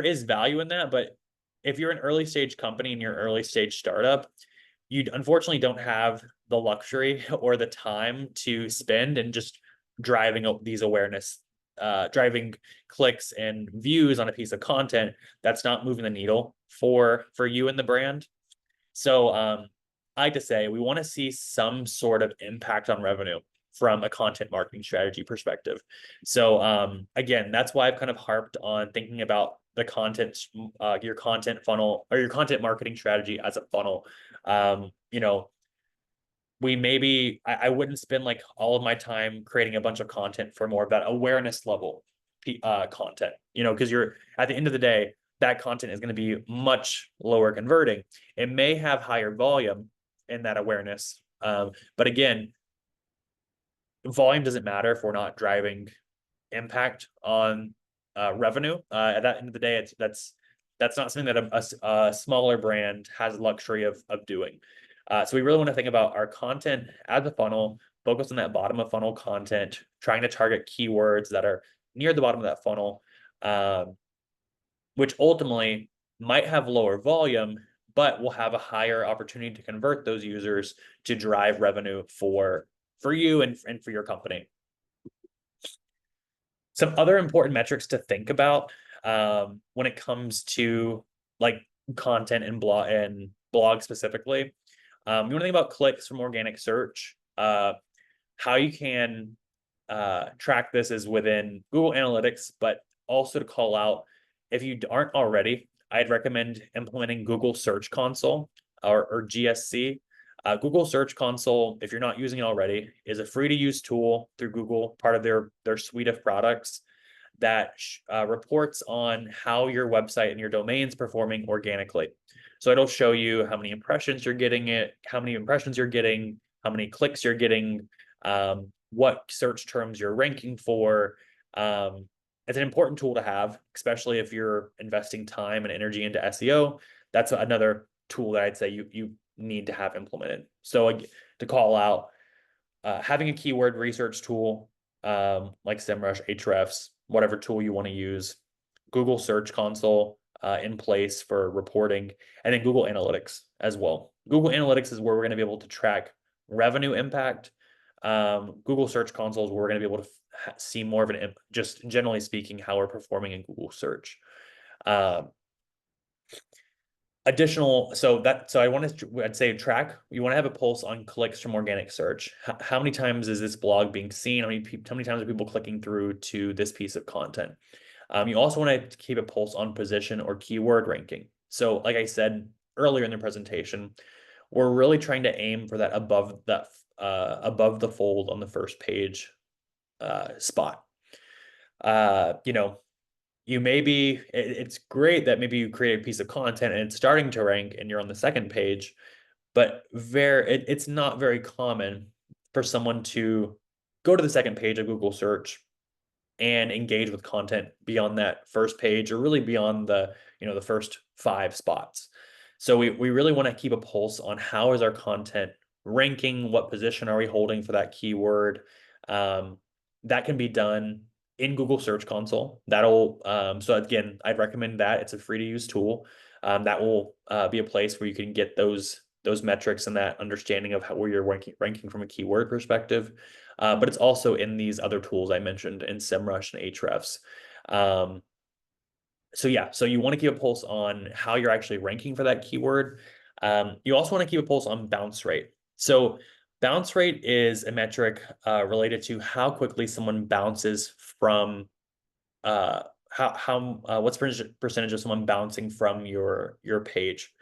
is value in that. But if you're an early stage company and you're an early stage startup, you unfortunately don't have the luxury or the time to spend and just driving these awareness, driving clicks and views on a piece of content that's not moving the needle for you and the brand. So I like to say we want to see some sort of impact on revenue from a content marketing strategy perspective. So again, that's why I've kind of harped on thinking about the content, your content funnel or your content marketing strategy as a funnel. I wouldn't spend like all of my time creating a bunch of content for more of that awareness level content, because you're at the end of the day, that content is going to be much lower converting. It may have higher volume in that awareness But again, volume doesn't matter if we're not driving impact on revenue. At the end of the day, that's not something that a smaller brand has the luxury of doing. So we really want to think about our content as a funnel, focus on that bottom of funnel content, trying to target keywords that are near the bottom of that funnel, which ultimately might have lower volume, but will have a higher opportunity to convert those users to drive revenue for you and for your company. Some other important metrics to think about when it comes to like content and blog specifically. You want to think about clicks from organic search. How you can track this is within Google Analytics, but also to call out, if you aren't already, I'd recommend implementing Google Search Console or GSC. Google Search Console, if you're not using it already, is a free to use tool through Google, part of their suite of products that reports on how your website and your domain's performing organically. So it'll show you how many impressions you're getting, how many clicks you're getting, what search terms you're ranking for. It's an important tool to have, especially if you're investing time and energy into SEO. That's another tool that I'd say you need to have implemented. So to call out, having a keyword research tool like SEMrush, Ahrefs, whatever tool you want to use, Google Search Console in place for reporting, and then Google Analytics as well. Google Analytics is where we're going to be able to track revenue impact. Google Search Console is where we're going to be able to see more of an, just generally speaking, how we're performing in Google search. I'd say track, you want to have a pulse on clicks from organic search. How many times is this blog being seen? How many times are people clicking through to this piece of content? You also want to keep a pulse on position or keyword ranking. So like I said earlier in the presentation, we're really trying to aim for that above the fold on the first page spot. It's great that maybe you create a piece of content and it's starting to rank and you're on the second page, but it's not very common for someone to go to the second page of Google search and engage with content beyond that first page, or really beyond the first 5 spots. So we really want to keep a pulse on how is our content ranking, what position are we holding for that keyword. That can be done in Google Search Console. So again, I'd recommend that. It's a free to use tool. That will be a place where you can get those metrics and that understanding of where you're ranking from a keyword perspective. But it's also in these other tools I mentioned in SEMrush and Ahrefs. So you want to keep a pulse on how you're actually ranking for that keyword. You also want to keep a pulse on bounce rate. So bounce rate is a metric related to how quickly someone bounces from what's percentage of someone bouncing from your page.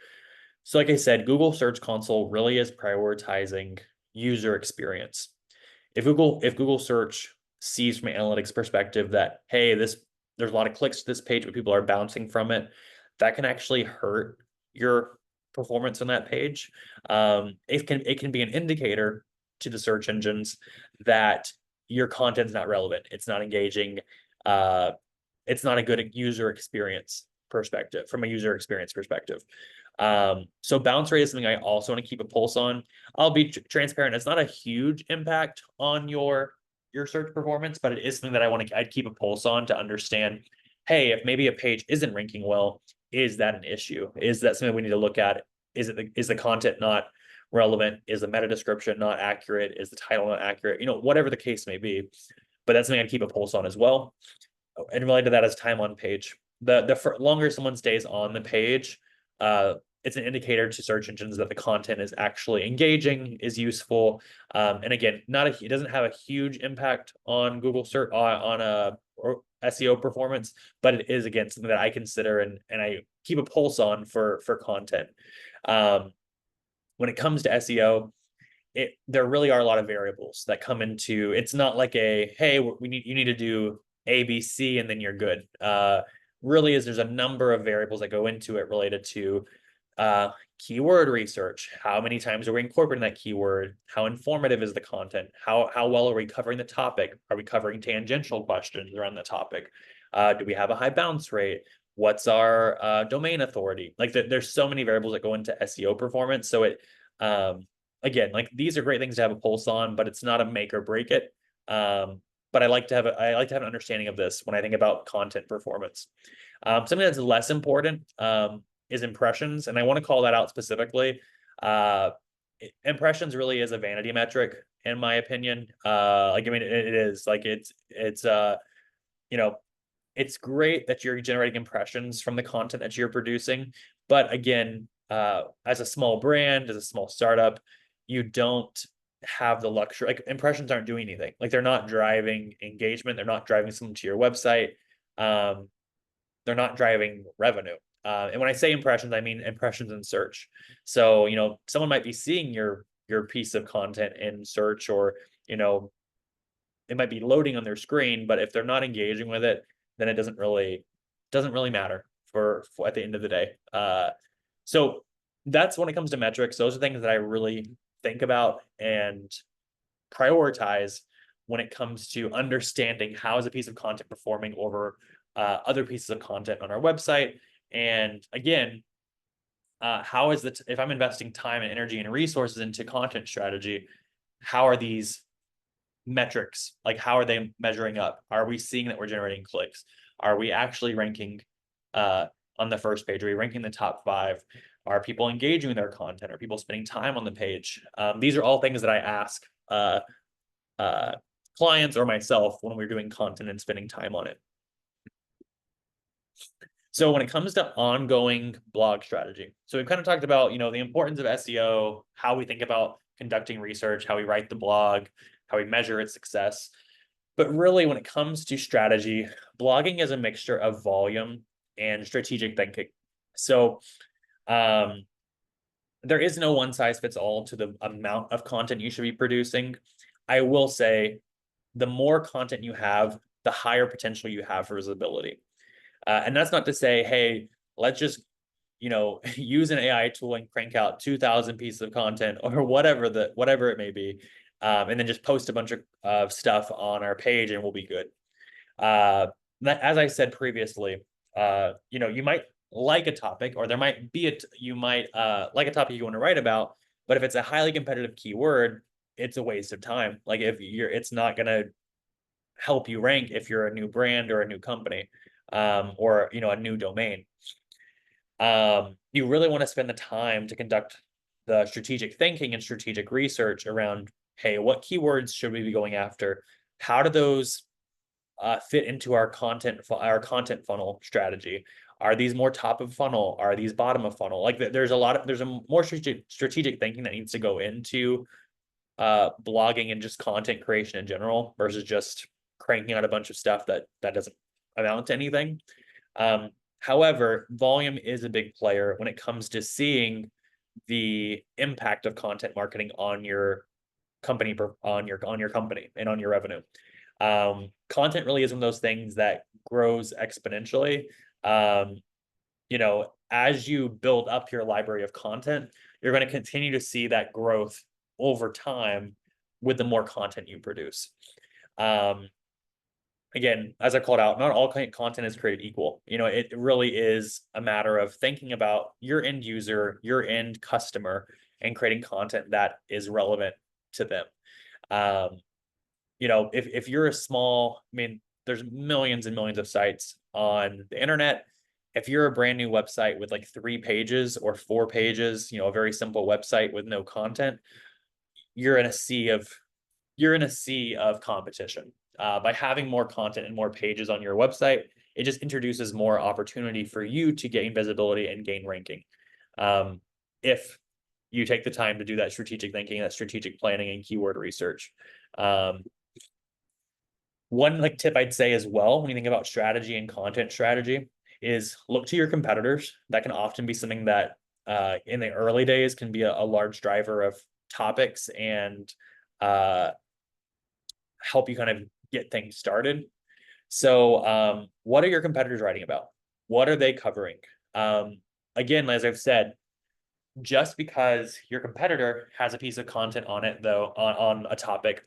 So like I said, Google Search Console really is prioritizing user experience. If Google search sees from an analytics perspective that, hey, there's a lot of clicks to this page, but people are bouncing from it, that can actually hurt your performance on that page. It can be an indicator to the search engines that your content's not relevant. It's not engaging. It's not a good user experience perspective, from a user experience perspective. So bounce rate is something I also want to keep a pulse on. I'll be transparent. It's not a huge impact on your search performance, but it is something that I'd keep a pulse on to understand, hey, if maybe a page isn't ranking well, is that an issue? Is that something we need to look at? Is the content not relevant? Is the meta description not accurate? Is the title not accurate? Whatever the case may be. But that's something I'd keep a pulse on as well. And related to that is time on page. The longer someone stays on the page, it's an indicator to search engines that the content is actually engaging, is useful. And again, it doesn't have a huge impact on Google search on SEO performance, but it is, again, something that I consider and I keep a pulse on for content. When it comes to SEO, there really are a lot of variables that come into. It's not like hey, you need to do A, B, C, and then you're good. Really there's a number of variables that go into it related to Keyword research. How many times are we incorporating that keyword? How informative is the content? How well are we covering the topic? Are we covering tangential questions around the topic? Do we have a high bounce rate? What's our domain authority? Like there's so many variables that go into SEO performance. So again, like these are great things to have a pulse on, but it's not a make or break it. But I like to have an understanding of this when I think about content performance. Something that's less important is impressions, and I want to call that out specifically. Impressions really is a vanity metric, in my opinion. Like I mean, it is like it's you know, it's great that you're generating impressions from the content that you're producing, but again, as a small brand, as a small startup, you don't have the luxury. Like impressions aren't doing anything. Like they're not driving engagement. They're not driving someone to your website. They're not driving revenue. And when I say impressions, I mean impressions in search. So, someone might be seeing your piece of content in search, or, it might be loading on their screen, but if they're not engaging with it, then it doesn't really matter for at the end of the day. So that's when it comes to metrics. Those are things that I really think about and prioritize when it comes to understanding how is a piece of content performing over other pieces of content on our website. And again, how is if I'm investing time and energy and resources into content strategy, how are these metrics, like how are they measuring up? Are we seeing that we're generating clicks? Are we actually ranking on the first page? Are we ranking the top 5? Are people engaging with their content? Are people spending time on the page? These are all things that I ask clients or myself when we're doing content and spending time on it. So when it comes to ongoing blog strategy, so we've kind of talked about, the importance of SEO, how we think about conducting research, how we write the blog, how we measure its success. But really, when it comes to strategy, blogging is a mixture of volume and strategic thinking. So there is no one size fits all to the amount of content you should be producing. I will say the more content you have, the higher potential you have for visibility. And that's not to say, hey, let's just, use an AI tool and crank out 2,000 pieces of content or whatever it may be, and then just post a bunch of stuff on our page and we'll be good. As I said previously, you might like a topic, or there might be you might like a topic you want to write about, but if it's a highly competitive keyword, it's a waste of time. Like it's not going to help you rank if you're a new brand or a new company, or a new domain. You really want to spend the time to conduct the strategic thinking and strategic research around, hey, what keywords should we be going after? How do those fit into our content funnel strategy? Are these more top of funnel? Are these bottom of funnel? Like there's a more strategic thinking that needs to go into blogging and just content creation in general versus just cranking out a bunch of stuff that doesn't amount to anything. However, volume is a big player when it comes to seeing the impact of content marketing on your company, on your company and on your revenue. Content really is one of those things that grows exponentially. As you build up your library of content, you're going to continue to see that growth over time with the more content you produce. Again, as I called out, not all content is created equal. It really is a matter of thinking about your end user, your end customer, and creating content that is relevant to them. If you're a small, there's millions and millions of sites on the internet. If you're a brand new website with like 3 pages or 4 pages, a very simple website with no content, you're in a sea of competition. By having more content and more pages on your website, it just introduces more opportunity for you to gain visibility and gain ranking. If you take the time to do that strategic thinking, that strategic planning, and keyword research. One tip I'd say as well, when you think about strategy and content strategy, is look to your competitors. That can often be something that in the early days can be a large driver of topics and help you kind of get things started. So what are your competitors writing about? What are they covering? Again, as I've said, just because your competitor has a piece of content on it, though, on a topic,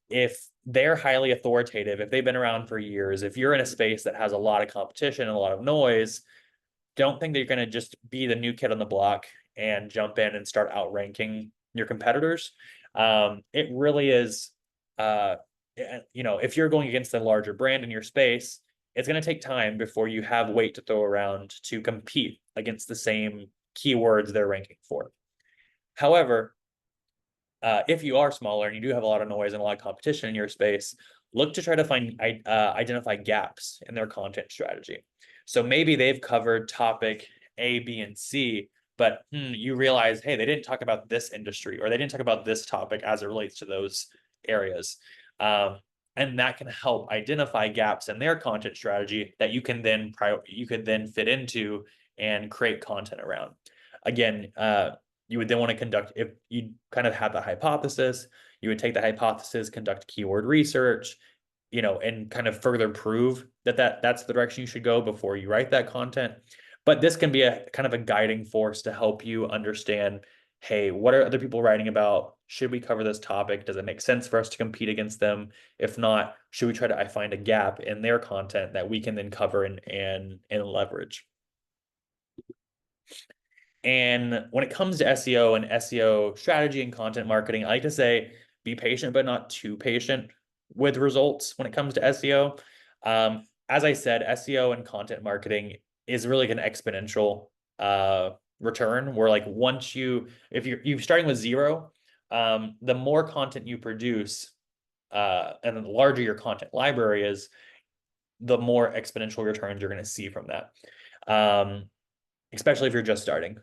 if they're highly authoritative, if they've been around for years, if you're in a space that has a lot of competition and a lot of noise, don't think that you're going to just be the new kid on the block and jump in and start outranking your competitors. It really is, if you're going against a larger brand in your space, it's going to take time before you have weight to throw around to compete against the same keywords they're ranking for. However, if you are smaller and you do have a lot of noise and a lot of competition in your space, look to try to identify gaps in their content strategy. So maybe they've covered topic A, B, and C, but you realize, hey, they didn't talk about this industry, or they didn't talk about this topic as it relates to those areas. And that can help identify gaps in their content strategy that you can then fit into and create content around. Again, you would then want to conduct, if you kind of have the hypothesis, you would take the hypothesis, conduct keyword research, and kind of further prove that's the direction you should go before you write that content. But this can be a kind of a guiding force to help you understand, hey, what are other people writing about? Should we cover this topic? Does it make sense for us to compete against them? If not, should we try to find a gap in their content that we can then cover and leverage? And when it comes to SEO and SEO strategy and content marketing, I like to say be patient, but not too patient with results when it comes to SEO. As I said, SEO and content marketing is really an exponential return, where like if you're starting with zero, the more content you produce, and the larger your content library is, the more exponential returns you're going to see from that. Especially if you're just starting,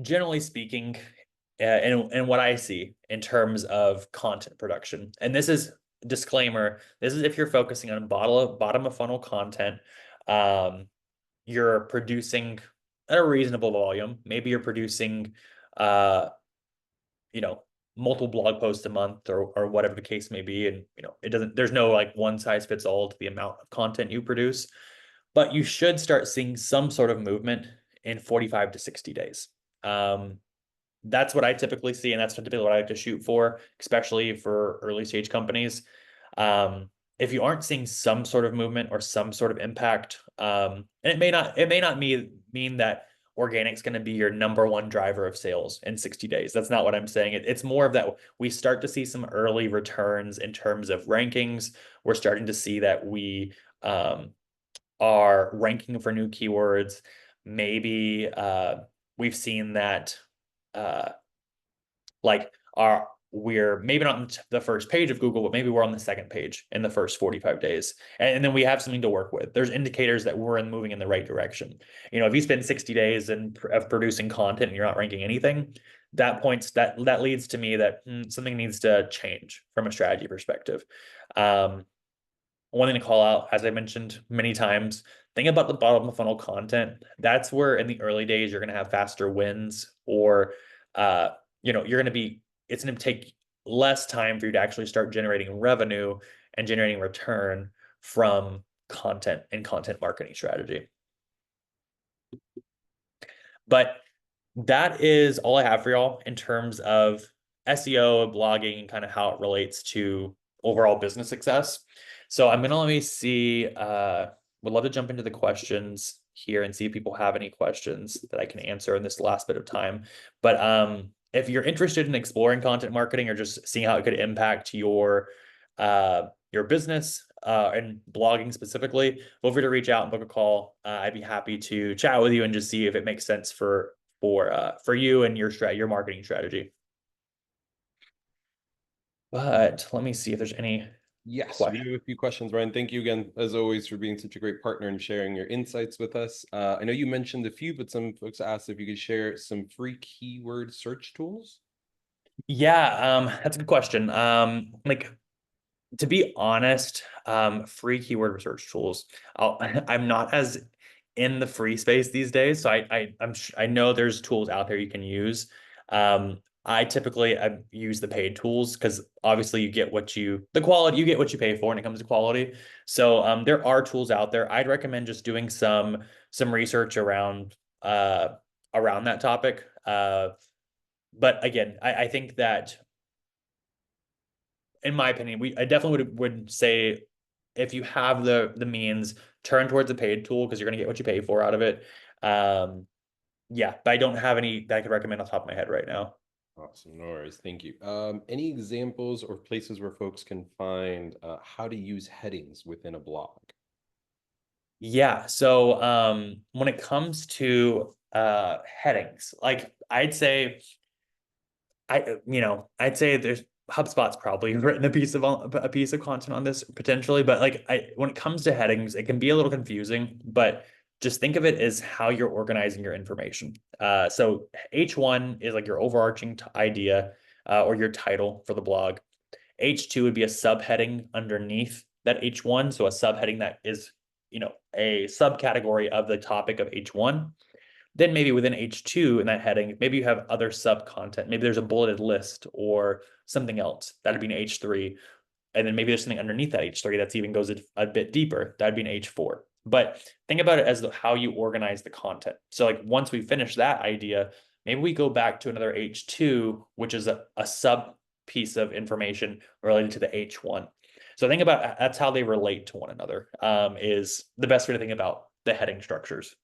generally speaking, and what I see in terms of content production, and this is disclaimer, this is if you're focusing on bottom of funnel content, you're producing at a reasonable volume. Maybe you're producing, multiple blog posts a month, or whatever the case may be. And, there's no like one size fits all to the amount of content you produce. But you should start seeing some sort of movement in 45 to 60 days. That's what I typically see, and that's typically what I like to shoot for, especially for early stage companies. If you aren't seeing some sort of movement or some sort of impact, and it may not mean that organic's going to be your number one driver of sales in 60 days. That's not what I'm saying. It's more of that we start to see some early returns in terms of rankings. We're starting to see that we are ranking for new keywords. Maybe we've seen that we're maybe not on the first page of Google, but maybe we're on the second page in the first 45 days. And then we have something to work with. There's indicators that we're moving in the right direction. If you spend 60 days of producing content and you're not ranking anything, that leads to me that something needs to change from a strategy perspective. One thing to call out, as I mentioned many times, think about the bottom of the funnel content. That's where in the early days, you're going to have faster wins, or, it's going to take less time for you to actually start generating revenue and generating return from content and content marketing strategy. But that is all I have for y'all in terms of SEO, blogging, and kind of how it relates to overall business success. So I'm going to let me see, would love to jump into the questions here and see if people have any questions that I can answer in this last bit of time. But if you're interested in exploring content marketing or just seeing how it could impact your business and blogging specifically, feel free to reach out and book a call. I'd be happy to chat with you and just see if it makes sense for you and your marketing strategy. But let me see if there's any. Yes, we have a few questions, Ryan. Thank you again, as always, for being such a great partner and sharing your insights with us. I know you mentioned a few, but some folks asked if you could share some free keyword search tools. Yeah, that's a good question. To be honest, free keyword research tools, I'm not as in the free space these days, so I know there's tools out there you can use. I typically use the paid tools because obviously you get the quality, you get what you pay for when it comes to quality. So there are tools out there. I'd recommend just doing some research around around that topic. But again, I think that, in my opinion, I definitely would say, if you have the means, turn towards the paid tool, because you're going to get what you pay for out of it. Yeah, but I don't have any that I could recommend on top of my head right now. Awesome, no worries. Thank you. Any examples or places where folks can find how to use headings within a blog? Yeah, so when it comes to headings, like I'd say there's HubSpot's probably written a piece of content on this potentially, but like when it comes to headings, it can be a little confusing, but just think of it as how you're organizing your information. So H1 is like your overarching idea, or your title for the blog. H2 would be a subheading underneath that H1, so a subheading that is, a subcategory of the topic of H1. Then maybe within H2 in that heading, maybe you have other sub content. Maybe there's a bulleted list or something else. That'd be an H3. And then maybe there's something underneath that H3 that's even goes a bit deeper. That'd be an H4. But think about it as how you organize the content. So like once we finish that idea, maybe we go back to another H2, which is a sub piece of information related to the H1. So think about, that's how they relate to one another, is the best way to think about the heading structures.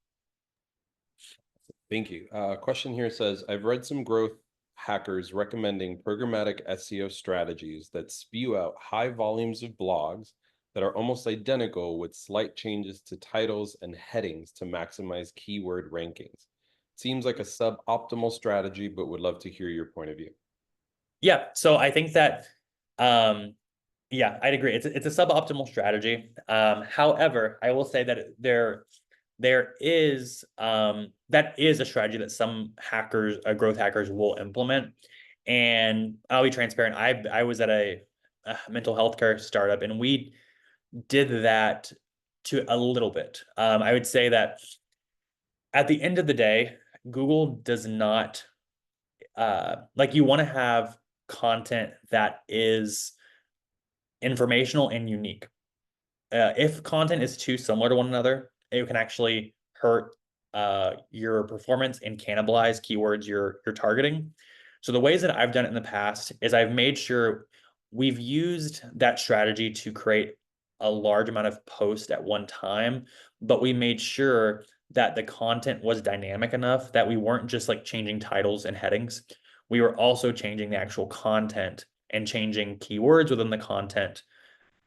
Thank you. Question here says, I've read some growth hackers recommending programmatic SEO strategies that spew out high volumes of blogs that are almost identical with slight changes to titles and headings to maximize keyword rankings. Seems like a suboptimal strategy, but would love to hear your point of view. Yeah, so I think that, yeah, I'd agree. It's a suboptimal strategy. However, I will say that there is that is a strategy that some hackers, growth hackers, will implement. And I'll be transparent. I was at a mental health care startup, and we did that to a little bit. I would say that at the end of the day, Google does not, like, you want to have content that is informational and unique. If content is too similar to one another, it can actually hurt your performance and cannibalize keywords you're targeting. So the ways that I've done it in the past is I've made sure we've used that strategy to create a large amount of posts at one time, but we made sure that the content was dynamic enough that we weren't just like changing titles and headings. We were also changing the actual content and changing keywords within the content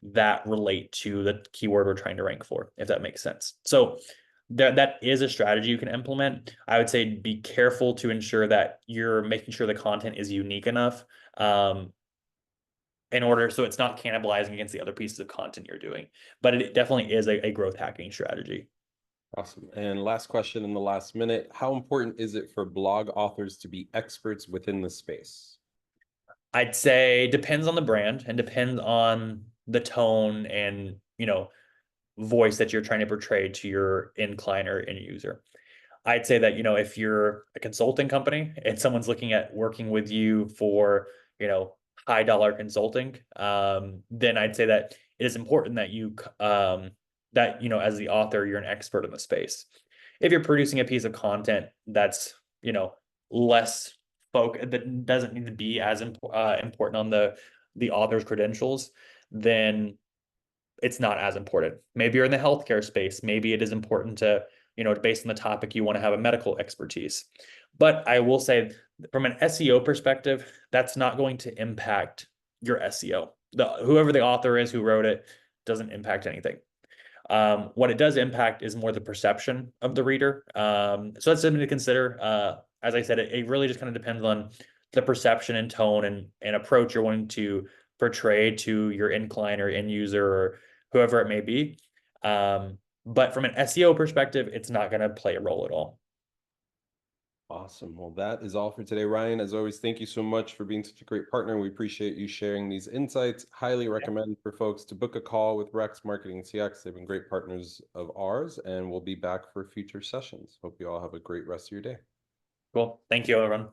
that relate to the keyword we're trying to rank for, if that makes sense. So that is a strategy you can implement. I would say be careful to ensure that you're making sure the content is unique enough, in order so it's not cannibalizing against the other pieces of content you're doing. But it definitely is a growth hacking strategy. Awesome. And last question in the last minute, how important is it for blog authors to be experts within the space? I'd say depends on the brand and depends on the tone and, voice that you're trying to portray to your end client or end user. I'd say that, if you're a consulting company and someone's looking at working with you for, high dollar consulting, then I'd say that it is important that as the author, you're an expert in the space. If you're producing a piece of content that's, less that doesn't need to be as important on the author's credentials, then it's not as important. Maybe you're in the healthcare space. Maybe it is important to, based on the topic, you want to have a medical expertise. But I will say, from an SEO perspective, that's not going to impact your SEO. Whoever the author is who wrote it doesn't impact anything. What it does impact is more the perception of the reader. So that's something to consider. As I said, it really just kind of depends on the perception and tone and approach you're wanting to portray to your end client or end user or whoever it may be. But from an SEO perspective, it's not going to play a role at all. Awesome. Well, that is all for today, Ryan. As always, thank you so much for being such a great partner. We appreciate you sharing these insights. Highly recommend for folks to book a call with Rex Marketing CX. They've been great partners of ours, and we'll be back for future sessions. Hope you all have a great rest of your day. Cool. Thank you, everyone.